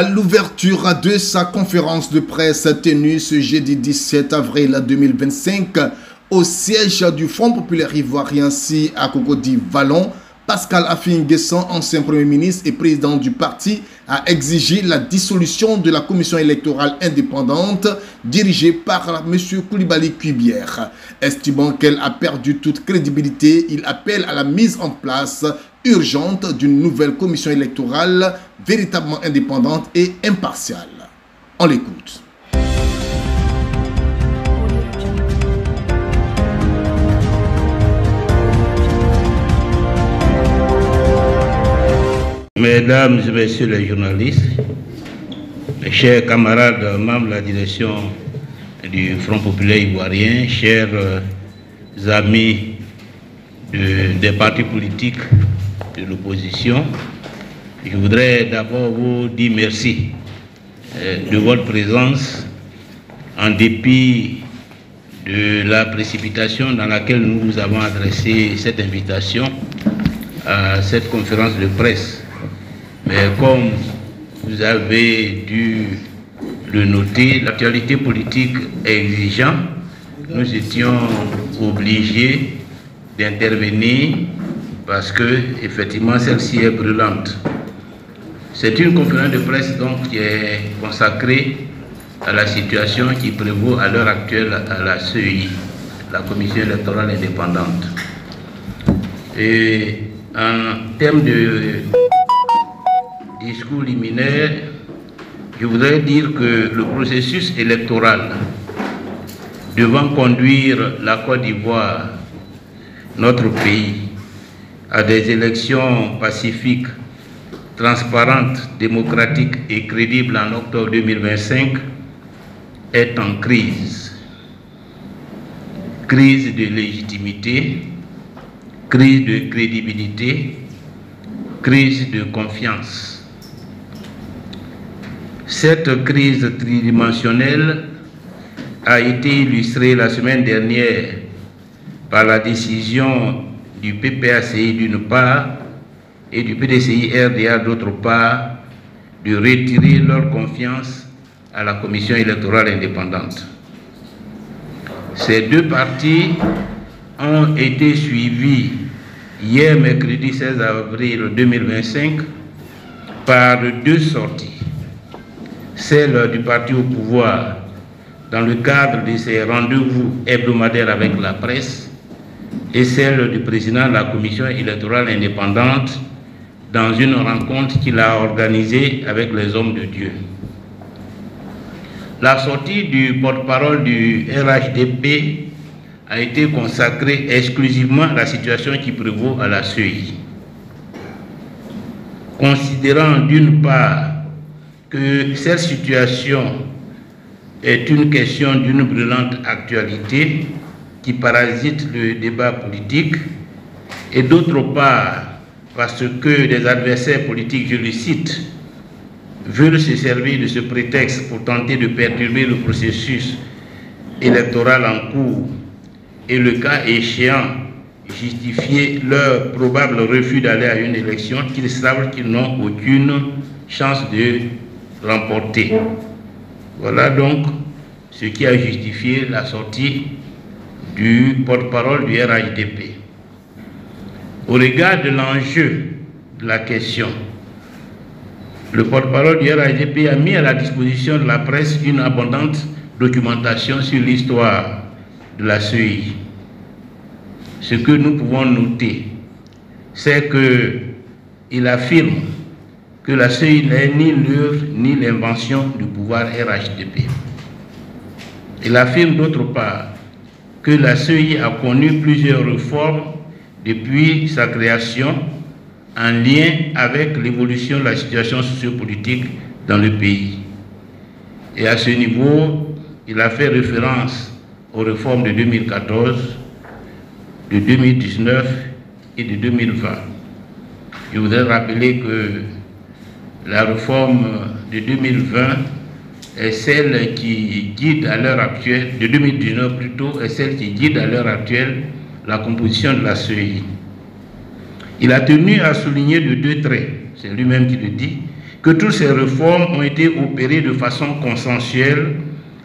À l'ouverture de sa conférence de presse tenue ce jeudi 17 avril 2025 au siège du Front populaire ivoirien à Cocody-Vallon, Pascal Affi-N'Guessan, ancien Premier ministre et président du parti, a exigé la dissolution de la commission électorale indépendante dirigée par M. Coulibaly Kuibière. Estimant qu'elle a perdu toute crédibilité, il appelle à la mise en place urgente d'une nouvelle commission électorale véritablement indépendante et impartiale. On l'écoute. Mesdames et messieurs les journalistes, mes chers camarades membres de la direction du Front populaire ivoirien, chers amis des partis politiques de l'opposition, je voudrais d'abord vous dire merci de votre présence en dépit de la précipitation dans laquelle nous vous avons adressé cette invitation à cette conférence de presse. Mais comme vous avez dû le noter, l'actualité politique exigeant, nous étions obligés d'intervenir parce que effectivement celle-ci est brûlante. C'est une conférence de presse donc qui est consacrée à la situation qui prévaut à l'heure actuelle à la CEI, la Commission électorale indépendante. Et en termes de discours liminaire, je voudrais dire que le processus électoral devant conduire la Côte d'Ivoire, notre pays, à des élections pacifiques, transparentes, démocratiques et crédibles en octobre 2025 est en crise. Crise de légitimité, crise de crédibilité, crise de confiance. Cette crise tridimensionnelle a été illustrée la semaine dernière par la décision du PPACI d'une part et du PDCI-RDA d'autre part de retirer leur confiance à la Commission électorale indépendante. Ces deux partis ont été suivis hier mercredi 16 avril 2025 par deux sorties. Celle du parti au pouvoir dans le cadre de ses rendez-vous hebdomadaires avec la presse et celle du président de la Commission électorale indépendante dans une rencontre qu'il a organisée avec les hommes de Dieu. La sortie du porte-parole du RHDP a été consacrée exclusivement à la situation qui prévaut à la CEI. Considérant d'une part que cette situation est une question d'une brûlante actualité qui parasite le débat politique, et d'autre part parce que des adversaires politiques, je le cite, veulent se servir de ce prétexte pour tenter de perturber le processus électoral en cours et le cas échéant justifier leur probable refus d'aller à une élection qu'ils savent qu'ils n'ont aucune chance de remporter. Voilà donc ce qui a justifié la sortie du porte-parole du RHDP. Au regard de l'enjeu de la question, le porte-parole du RHDP a mis à la disposition de la presse une abondante documentation sur l'histoire de la CEI. Ce que nous pouvons noter, c'est qu'il affirme que la CEI n'est ni l'œuvre ni l'invention du pouvoir RHDP. Il affirme d'autre part que la CEI a connu plusieurs réformes depuis sa création en lien avec l'évolution de la situation sociopolitique dans le pays. Et à ce niveau, il a fait référence aux réformes de 2014, de 2019 et de 2020. Je voudrais rappeler que la réforme de 2020 est celle qui guide à l'heure actuelle, de 2019 plutôt, est celle qui guide à l'heure actuelle la composition de la CEI. Il a tenu à souligner de deux traits, c'est lui-même qui le dit. que toutes ces réformes ont été opérées de façon consensuelle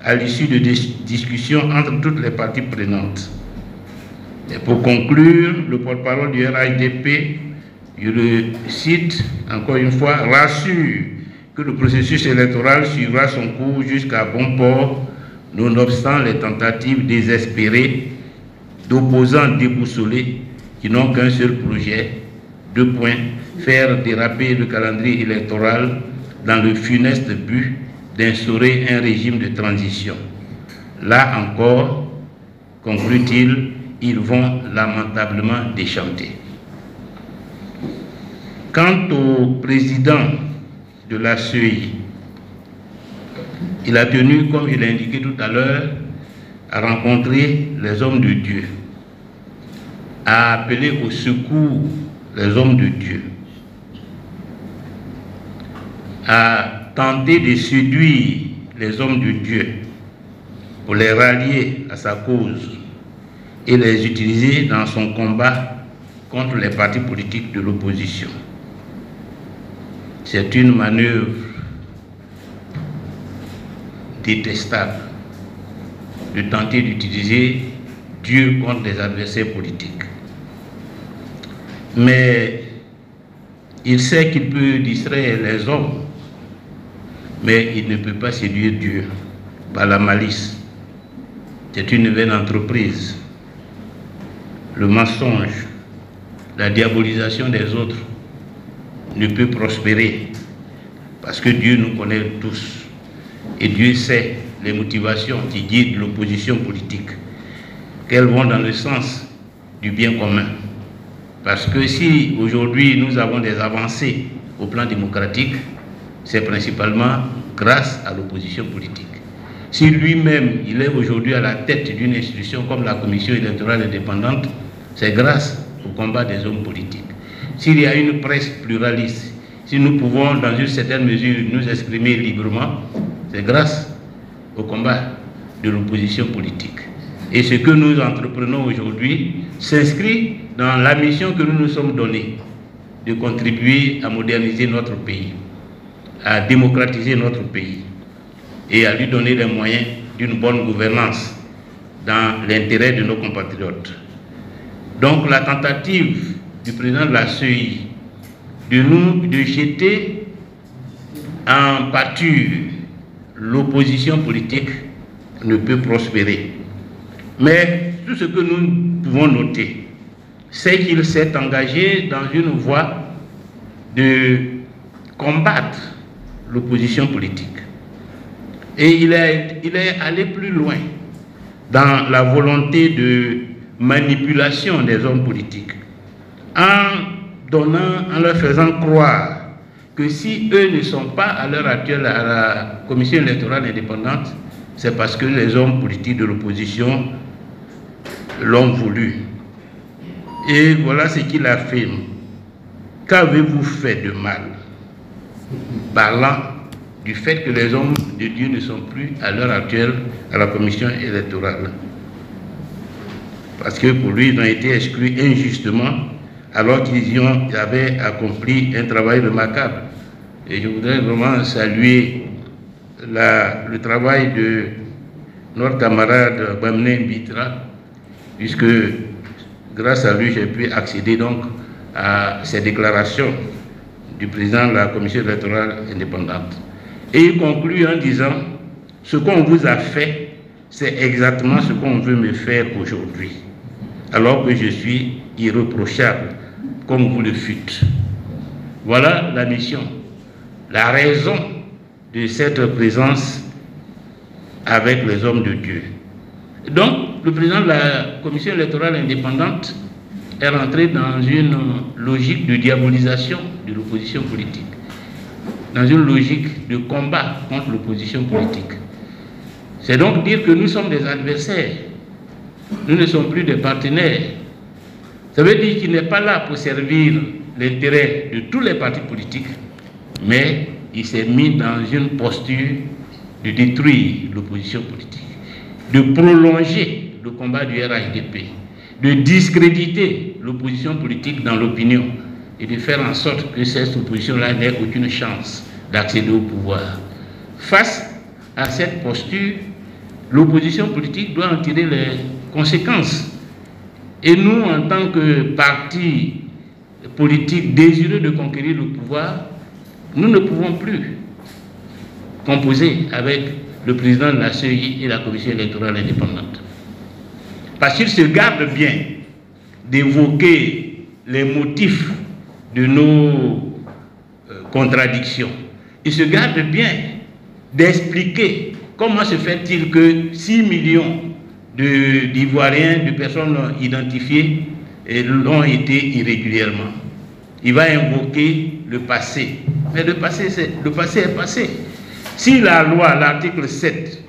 à l'issue de discussions entre toutes les parties prenantes. Et pour conclure, le porte-parole du RHDP, je le cite encore une fois, rassure que le processus électoral suivra son cours jusqu'à bon port, nonobstant les tentatives désespérées d'opposants déboussolés qui n'ont qu'un seul projet, 2 points, faire déraper le calendrier électoral dans le funeste but d'instaurer un régime de transition. Là encore, conclut-il, ils vont lamentablement déchanter. Quant au président de la CEI, il a tenu, comme il a indiqué tout à l'heure, à rencontrer les hommes de Dieu, à appeler au secours les hommes de Dieu, à tenter de séduire les hommes de Dieu pour les rallier à sa cause et les utiliser dans son combat contre les partis politiques de l'opposition. C'est une manœuvre détestable de tenter d'utiliser Dieu contre des adversaires politiques. Mais il sait qu'il peut distraire les hommes, mais il ne peut pas séduire Dieu par la malice. C'est une vaine entreprise. Le mensonge, la diabolisation des autres ne peut prospérer parce que Dieu nous connaît tous et Dieu sait les motivations qui guident l'opposition politique, qu'elles vont dans le sens du bien commun. Parce que si aujourd'hui nous avons des avancées au plan démocratique, c'est principalement grâce à l'opposition politique. Si lui-même il est aujourd'hui à la tête d'une institution comme la Commission électorale indépendante, c'est grâce au combat des hommes politiques. S'il y a une presse pluraliste, si nous pouvons dans une certaine mesure nous exprimer librement, c'est grâce au combat de l'opposition politique. Et ce que nous entreprenons aujourd'hui s'inscrit dans la mission que nous nous sommes donnée de contribuer à moderniser notre pays, à démocratiser notre pays et à lui donner les moyens d'une bonne gouvernance dans l'intérêt de nos compatriotes. Donc la tentative du président de la CEI de jeter en pâture l'opposition politique ne peut prospérer. Mais tout ce que nous pouvons noter, c'est qu'il s'est engagé dans une voie de combattre l'opposition politique. Et il est allé plus loin dans la volonté de manipulation des hommes politiques, en leur faisant croire que si eux ne sont pas à l'heure actuelle à la Commission électorale indépendante, c'est parce que les hommes politiques de l'opposition l'ont voulu. Et voilà ce qu'il affirme. Qu'avez-vous fait de mal? Parlant du fait que les hommes de Dieu ne sont plus à l'heure actuelle à la Commission électorale. Parce que pour lui, ils ont été exclus injustement alors qu'ils avaient accompli un travail remarquable. Et je voudrais vraiment saluer le travail de notre camarade Bamne Mbitra, puisque grâce à lui, j'ai pu accéder donc à ces déclarations du président de la Commission électorale indépendante. Et il conclut en disant, ce qu'on vous a fait, c'est exactement ce qu'on veut me faire aujourd'hui, alors que je suis irréprochable, comme vous le fûtes. Voilà la mission, la raison de cette présence avec les hommes de Dieu. Donc, le président de la Commission électorale indépendante est rentré dans une logique de diabolisation de l'opposition politique, dans une logique de combat contre l'opposition politique. C'est donc dire que nous sommes des adversaires, nous ne sommes plus des partenaires. Ça veut dire qu'il n'est pas là pour servir l'intérêt de tous les partis politiques, mais il s'est mis dans une posture de détruire l'opposition politique, de prolonger le combat du RHDP, de discréditer l'opposition politique dans l'opinion et de faire en sorte que cette opposition-là n'ait aucune chance d'accéder au pouvoir. Face à cette posture, l'opposition politique doit en tirer les conséquences. Et nous, en tant que parti politique désireux de conquérir le pouvoir, nous ne pouvons plus composer avec le président de la CEI et la Commission électorale indépendante. Parce qu'il se garde bien d'évoquer les motifs de nos contradictions. Il se garde bien d'expliquer comment se fait-il que 6 millions d'Ivoiriens, de personnes identifiées, l'ont été irrégulièrement. Il va invoquer le passé. Mais le passé est passé. Si la loi, l'article 7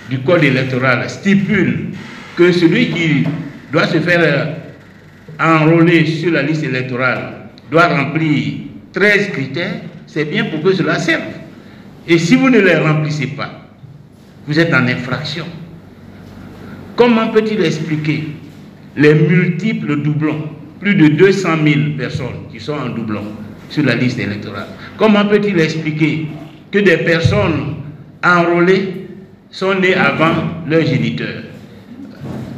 du Code électoral stipule que celui qui doit se faire enrôler sur la liste électorale doit remplir 13 critères, c'est bien pour que cela serve. Et si vous ne les remplissez pas, vous êtes en infraction. Comment peut-il expliquer les multiples doublons, plus de 200 000 personnes qui sont en doublon sur la liste électorale? Comment peut-il expliquer que des personnes enrôlées sont nées avant leurs géniteurs?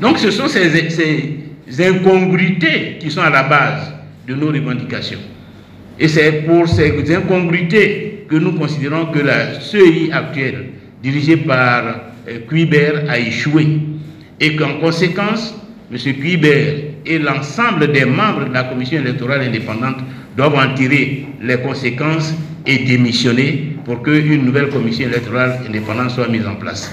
Donc ce sont ces incongruités qui sont à la base de nos revendications. Et c'est pour ces incongruités que nous considérons que la CEI actuelle, dirigée par Cuibert, a échoué. Et qu'en conséquence, M. Cuibert et l'ensemble des membres de la Commission électorale indépendante doivent en tirer les conséquences et démissionner pour qu'une nouvelle Commission électorale indépendante soit mise en place.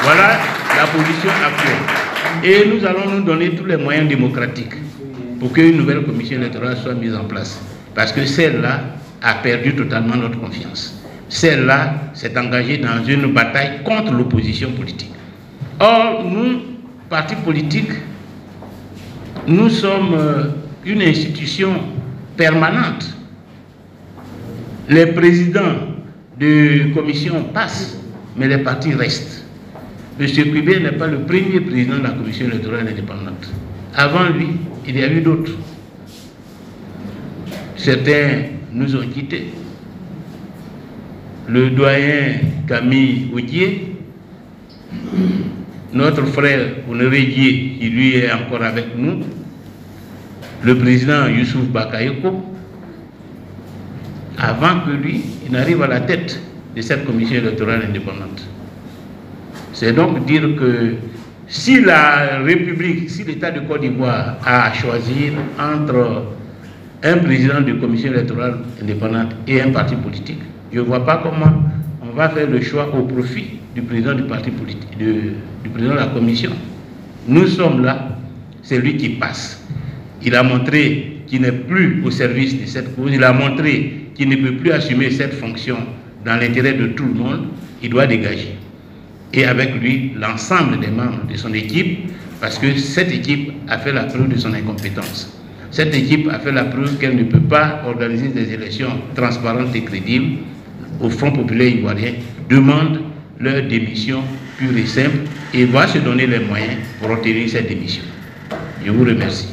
Voilà la position actuelle. Et nous allons nous donner tous les moyens démocratiques pour qu'une nouvelle Commission électorale soit mise en place. Parce que celle-là a perdu totalement notre confiance. Celle-là s'est engagée dans une bataille contre l'opposition politique. Or, nous, partis politiques, nous sommes une institution permanente. Les présidents de commission passent, mais les partis restent. M. Cuibert n'est pas le premier président de la Commission électorale indépendante. Avant lui, il y a eu d'autres. Certains nous ont quittés. Le doyen Camille Odier, notre frère Honoré Dié, qui lui est encore avec nous, le président Youssouf Bakayoko, avant que lui, il n'arrive à la tête de cette commission électorale indépendante. C'est donc dire que si la République, si l'État de Côte d'Ivoire a à choisir entre un président de commission électorale indépendante et un parti politique, je ne vois pas comment on va faire le choix au profit du président du parti politique, du président de la commission. Nous sommes là, c'est lui qui passe. Il a montré qu'il n'est plus au service de cette cause, il a montré qu'il ne peut plus assumer cette fonction dans l'intérêt de tout le monde, il doit dégager. Et avec lui, l'ensemble des membres de son équipe, parce que cette équipe a fait la preuve de son incompétence. Cette équipe a fait la preuve qu'elle ne peut pas organiser des élections transparentes et crédibles. Au Front populaire ivoirien demande leur démission pure et simple et va se donner les moyens pour obtenir cette démission. Je vous remercie.